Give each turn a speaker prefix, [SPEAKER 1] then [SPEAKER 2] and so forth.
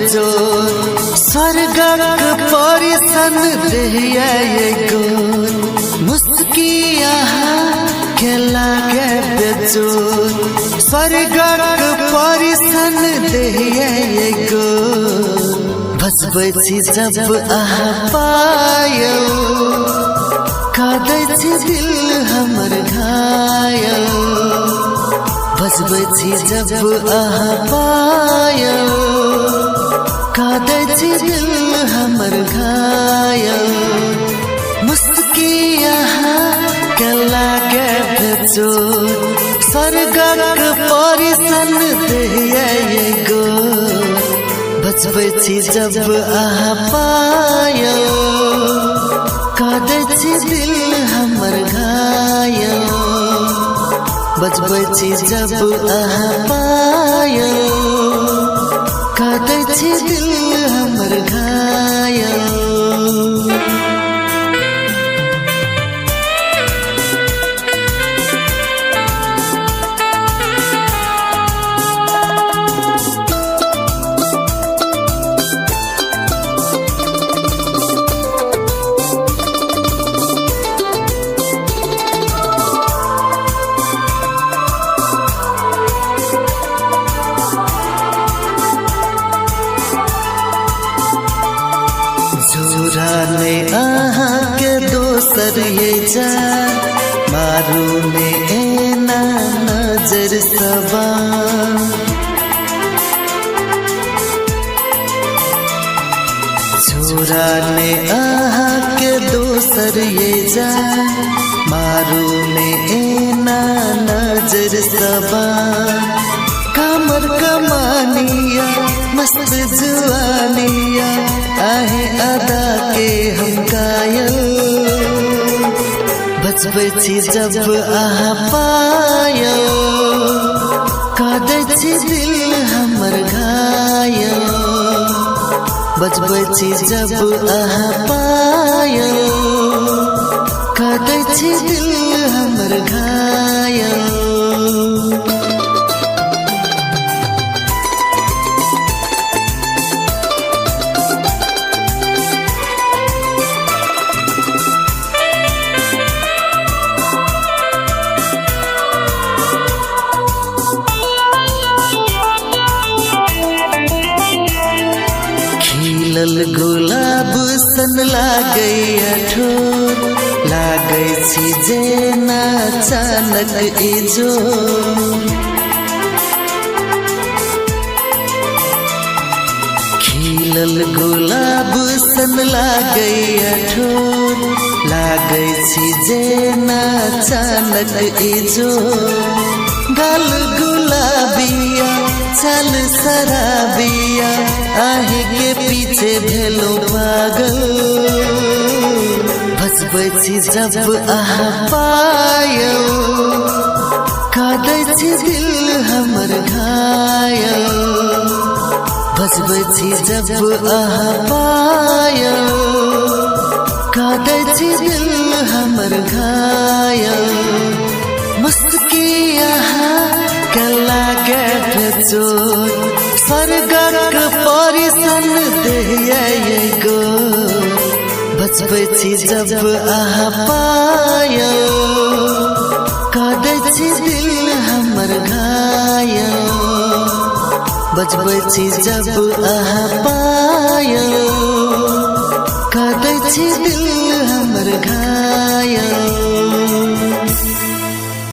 [SPEAKER 1] बेजोर स्वर्गक परिसन देहिया गोर मुस्किया के लागे बेजोर स्वर्गक परिसन देहिया गोर बसबै जब आहा पायो कादै दिल हमर घायल बसबै जब आहा पायो कादै दिल हमर घायल मुस्किया के लागे बेजोर स्वर्गक परिसन देहिया गोर बसबै जब आहा पायो कादै दिल हमर घायल बसबै जब आहा पायो कादै दिल हमर घायल चुराने आहा के दोसर ये जान मारू ने एना नजर सबान चुराने आहा के दोसर ये जान मारू ने एना नजर सबान कमर कमानिया मस्त जुआनिया आहे अदा के हम कायल बसबै जब आहा पायो कादै दिल हमर घायल बसबै जब आहा पायो कादै दिल हमर घायल गुलाब सन लागे ठोर लागे जेना चानक इजो खिलल गुलाब सन लागे ठोर लागे जेना चानक इजो गाल गुलाबिया चल शराबिया आहे के पीछे भेलो पागल बसबै जब आहा पायो कादै दिल हमर घायल बसबै जब आहा पायो कादै दिल हमर घायल मुस्किया के लागे बेजोर स्वर्गक परिसन देहिया गोर बसबै जब आहा पायो कादै दिल हमर घायल बसबै जब आहा पायो कादै दिल हमर घायल